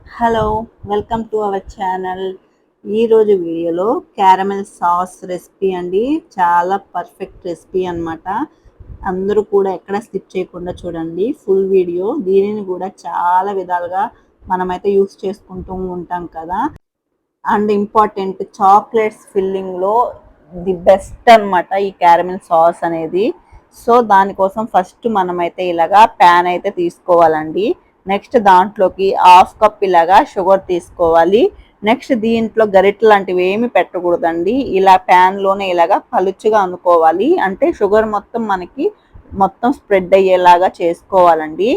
Hello, welcome to our channel. ఈరోజు వీడియోలో caramel sauce recipe అండి. చాలా పర్ఫెక్ట్ రెసిపీ అన్నమాట. అందరూ కూడా ఎక్కడ స్కిప్ చేయకుండా చూడండి ఫుల్ వీడియో. దీనిని కూడా చాలా విధాలుగా మనమైతే యూస్ చేసుకుంటూ ఉంటాం కదా. అండ్ ఇంపార్టెంట్ చాక్లెట్స్ ఫిల్లింగ్లో ది బెస్ట్ అన్నమాట ఈ క్యారమెల్ సాస్ అనేది. సో దానికోసం ఫస్ట్ మనమైతే ఇలాగా ప్యాన్ అయితే తీసుకోవాలండి. నెక్స్ట్ దాంట్లోకి హాఫ్ కప్ ఇలాగా షుగర్ తీసుకోవాలి. నెక్స్ట్ దీంట్లో గరిటె లాంటివి ఏమి పెట్టకూడదండి. ఇలా ప్యాన్లోనే ఇలాగా పలుచుగా అనుకోవాలి. అంటే షుగర్ మొత్తం మనకి మొత్తం స్ప్రెడ్ అయ్యేలాగా చేసుకోవాలండి.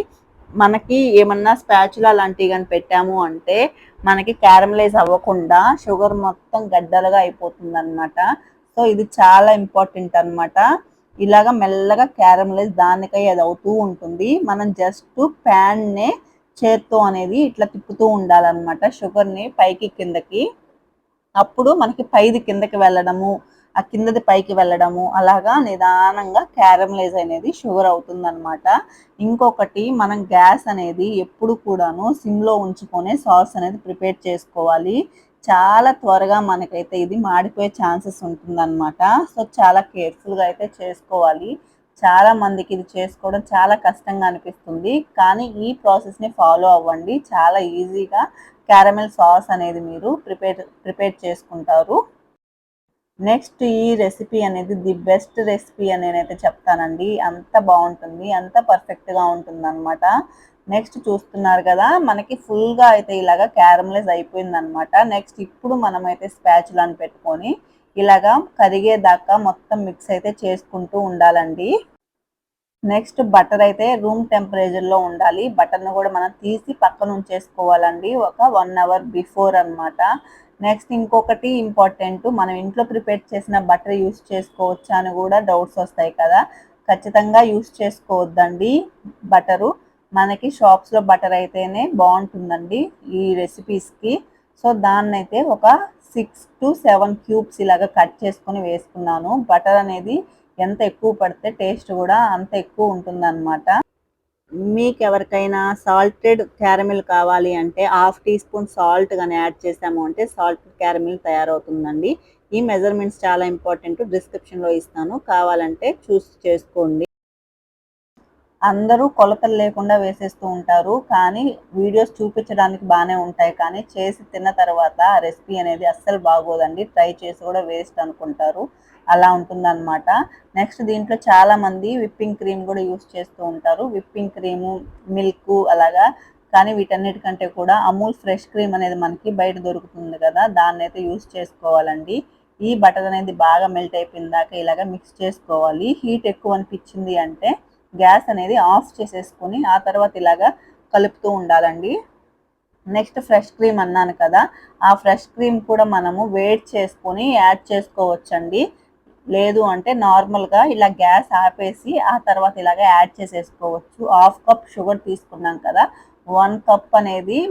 మనకి ఏమన్నా స్పాచులా లాంటివి కానీ పెట్టాము అంటే మనకి క్యారమలైజ్ అవ్వకుండా షుగర్ మొత్తం గడ్డలుగా అయిపోతుంది అనమాట. సో ఇది చాలా ఇంపార్టెంట్ అనమాట. ఇలాగా మెల్లగా క్యారమలైజ్ దానికై అది అవుతూ ఉంటుంది. మనం జస్ట్ ప్యాన్నే చేత్తో అనేది ఇట్లా తిప్పుతూ ఉండాలన్నమాట షుగర్ని పైకి కిందకి. అప్పుడు మనకి పైది కిందకి వెళ్ళడము, ఆ కిందది పైకి వెళ్ళడము, అలాగా నిదానంగా క్యారమలైజ్ అనేది షుగర్ అవుతుందన్నమాట. ఇంకొకటి, మనం గ్యాస్ అనేది ఎప్పుడు కూడాను సిమ్లో ఉంచుకొని సాస్ అనేది ప్రిపేర్ చేసుకోవాలి. చాలా త్వరగా మనకైతే ఇది మాడిపోయే ఛాన్సెస్ ఉంటుందన్నమాట. సో చాలా కేర్ఫుల్గా అయితే చేసుకోవాలి. చాలా మందికి ఇది చేసుకోవడం చాలా కష్టంగా అనిపిస్తుంది, కానీ ఈ ప్రాసెస్ని ఫాలో అవ్వండి. చాలా ఈజీగా క్యారమెల్ సాస్ అనేది మీరు ప్రిపేర్ చేసుకుంటారు. నెక్స్ట్ ఈ రెసిపీ అనేది ది బెస్ట్ రెసిపీ అని నేనైతే చెప్తానండి. అంత బాగుంటుంది, అంత పర్ఫెక్ట్గా ఉంటుంది అనమాట. నెక్స్ట్ చూస్తున్నారు కదా, మనకి ఫుల్గా అయితే ఇలాగా క్యారమలైజ్ అయిపోయిందనమాట. నెక్స్ట్ ఇప్పుడు మనమైతే స్పాచులాని పెట్టుకొని ఇలాగా కరిగేదాకా మొత్తం మిక్స్ అయితే చేసుకుంటూ ఉండాలండి. నెక్స్ట్ బటర్ అయితే రూమ్ టెంపరేచర్లో ఉండాలి. బటర్ను కూడా మనం తీసి పక్కన ఉంచేసుకోవాలండి ఒక 1 అవర్ బిఫోర్ అనమాట. నెక్స్ట్ ఇంకొకటి ఇంపార్టెంట్, మనం ఇంట్లో ప్రిపేర్ చేసిన బటర్ యూస్ చేసుకోవచ్చా అని కూడా డౌట్స్ వస్తాయి కదా. ఖచ్చితంగా యూస్ చేసుకోవద్దండి బటరు. మనకి షాప్స్లో బటర్ అయితేనే బాగుంటుందండి ఈ రెసిపీస్కి. సో దాన్నైతే ఒక 6 to 7 క్యూబ్స్ ఇలాగా కట్ చేసుకొని వేసుకున్నాను. బటర్ అనేది ఎంత ఎక్కువ పడితే టేస్ట్ కూడా అంత ఎక్కువ ఉంటుందన్నమాట. మీకు ఎవరికైనా సాల్టెడ్ క్యారమిల్ కావాలి అంటే హాఫ్ టీ స్పూన్ సాల్ట్ కానీ యాడ్ చేసాము అంటే సాల్టెడ్ క్యారమిల్ తయారవుతుందండి. ఈ మెజర్మెంట్స్ చాలా ఇంపార్టెంట్, డిస్క్రిప్షన్లో ఇస్తాను, కావాలంటే చూసి చేసుకోండి. అందరూ కొలతలు లేకుండా వేసేస్తూ ఉంటారు, కానీ వీడియోస్ చూపించడానికి బాగానే ఉంటాయి, కానీ చేసి తిన్న తర్వాత ఆ రెసిపీ అనేది అస్సలు బాగోదండి. ట్రై చేసి కూడా వేస్ట్ అనుకుంటారు, అలా ఉంటుందన్నమాట. నెక్స్ట్ దీంట్లో చాలామంది విప్పింగ్ క్రీమ్ కూడా యూస్ చేస్తూ ఉంటారు. విప్పింగ్ క్రీము, మిల్క్ అలాగా. కానీ వీటన్నిటికంటే కూడా అమూల్ ఫ్రెష్ క్రీమ్ అనేది మనకి బయట దొరుకుతుంది కదా, దాన్ని అయితే యూస్ చేసుకోవాలండి. ఈ బటర్ అనేది బాగా మెల్ట్ అయిపోయిన దాకా ఇలాగ మిక్స్ చేసుకోవాలి. హీట్ ఎక్కువ అనిపించింది అంటే గ్యాస్ అనేది ఆఫ్ చేసేసుకొని ఆ తర్వాత ఇలాగా కలుపుతూ ఉండాలండి. నెక్స్ట్ ఫ్రెష్ క్రీమ్ అన్నాను కదా, ఆ ఫ్రెష్ క్రీమ్ కూడా మనము వేడి చేసుకొని యాడ్ చేసుకోవచ్చండి. లేదు అంటే నార్మల్గా ఇలా గ్యాస్ ఆపేసి ఆ తర్వాత ఇలాగ యాడ్ చేసేసుకోవచ్చు. హాఫ్ కప్ షుగర్ తీసుకున్నాం కదా, 1 కప్ అనేది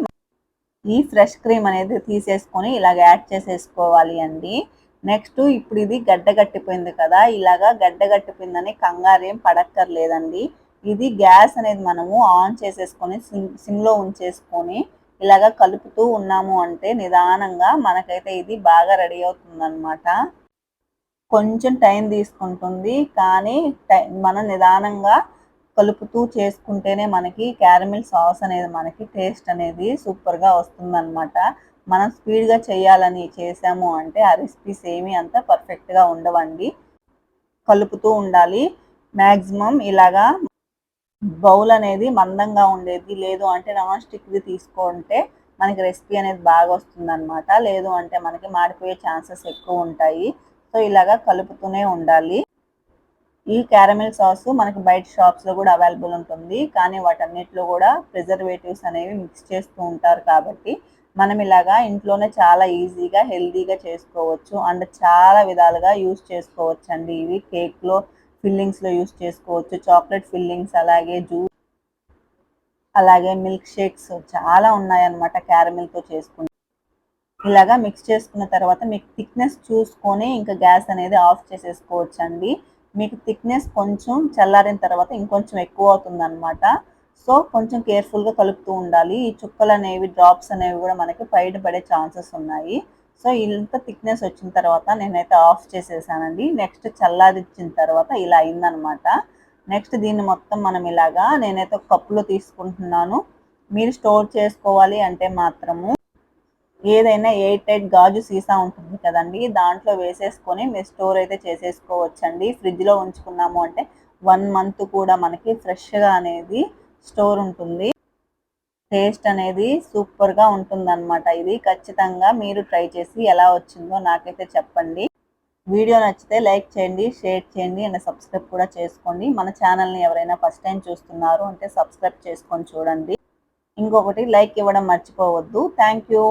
ఈ ఫ్రెష్ క్రీమ్ అనేది తీసేసుకొని ఇలాగ యాడ్ చేసేసుకోవాలి అండి. నెక్స్ట్ ఇప్పుడు ఇది గడ్డ గట్టిపోయింది కదా, ఇలాగా గడ్డ గట్టిపోయిందని కంగారేం పడక్కర్లేదండి. ఇది గ్యాస్ అనేది మనము ఆన్ చేసేసుకొని సిమ్లో ఉంచేసుకొని ఇలాగ కలుపుతూ ఉన్నాము అంటే నిదానంగా మనకైతే ఇది బాగా రెడీ అవుతుందన్నమాట. కొంచెం టైం తీసుకుంటుంది, కానీ మనం నిదానంగా కలుపుతూ చేసుకుంటేనే మనకి క్యారమిల్ సాస్ అనేది మనకి టేస్ట్ అనేది సూపర్గా వస్తుందన్నమాట. మనం స్పీడ్గా చేయాలని చేసాము అంటే ఆ రెసిపీస్ ఏమీ అంత పర్ఫెక్ట్గా ఉండవండి. కలుపుతూ ఉండాలి. మ్యాక్సిమం ఇలాగా బౌల్ అనేది మందంగా ఉండేది, లేదు అంటే నాన్ స్టిక్ది తీసుకుంటే మనకి రెసిపీ అనేది బాగా వస్తుందన్నమాట. లేదు అంటే మనకి మాడిపోయే ఛాన్సెస్ ఎక్కువ ఉంటాయి. సో ఇలాగా కలుపుతూనే ఉండాలి. ఈ క్యారమిల్ సాసు మనకి బయట షాప్స్లో కూడా అవైలబుల్ ఉంటుంది, కానీ వాటన్నిటిలో కూడా ప్రిజర్వేటివ్స్ అనేవి మిక్స్ చేస్తూ ఉంటారు కాబట్టి మనం ఇలాగా ఇంట్లోనే చాలా ఈజీగా హెల్తీగా చేసుకోవచ్చు. అండ్ చాలా విధాలుగా యూస్ చేసుకోవచ్చు అండి. ఇవి కేక్లో ఫిల్లింగ్స్లో యూస్ చేసుకోవచ్చు, చాక్లెట్ ఫిల్లింగ్స్, అలాగే జ్యూస్, అలాగే మిల్క్ షేక్స్ చాలా ఉన్నాయన్నమాట క్యారమిల్తో చేసుకుంటే. ఇలాగా మిక్స్ చేసుకున్న తర్వాత మీకు థిక్నెస్ చూసుకొని ఇంకా గ్యాస్ అనేది ఆఫ్ చేసేసుకోవచ్చు అండి. మీకు థిక్నెస్ కొంచెం చల్లారిన తర్వాత ఇంకొంచెం ఎక్కువ అవుతుందన్నమాట. సో కొంచెం కేర్ఫుల్గా కలుపుతూ ఉండాలి. ఈ చుక్కలు అనేవి డ్రాప్స్ అనేవి కూడా మనకి బయట పడే ఛాన్సెస్ ఉన్నాయి. సో ఇంత థిక్నెస్ వచ్చిన తర్వాత నేనైతే ఆఫ్ చేసేసానండి. నెక్స్ట్ చల్లారిచ్చిన తర్వాత ఇలా అయిందనమాట. నెక్స్ట్ దీన్ని మొత్తం మనం ఇలాగా నేనైతే ఒక కప్పులో తీసుకుంటున్నాను. మీరు స్టోర్ చేసుకోవాలి అంటే మాత్రము ఏదైనా ఎయిర్ టైట్ గాజు సీసా ఉంటుంది కదండి, దాంట్లో వేసేసుకొని మీరు స్టోర్ అయితే చేసేసుకోవచ్చండి. ఫ్రిడ్జ్లో ఉంచుకున్నాము అంటే 1 మంత్ కూడా మనకి ఫ్రెష్గా అనేది స్టోర్ ఉంటుంది. టేస్ట్ అనేది సూపర్గా ఉంటుందన్నమాట. ఇది ఖచ్చితంగా మీరు ట్రై చేసి ఎలా వచ్చిందో నాకైతే చెప్పండి. వీడియో నచ్చితే లైక్ చేయండి, షేర్ చేయండి అండ్ సబ్స్క్రైబ్ కూడా చేసుకోండి. మన ఛానల్ని ఎవరైనా ఫస్ట్ టైం చూస్తున్నారు అంటే సబ్స్క్రైబ్ చేసుకొని చూడండి. ఇంకొకటి లైక్ ఇవ్వడం మర్చిపోవద్దు. Thank you.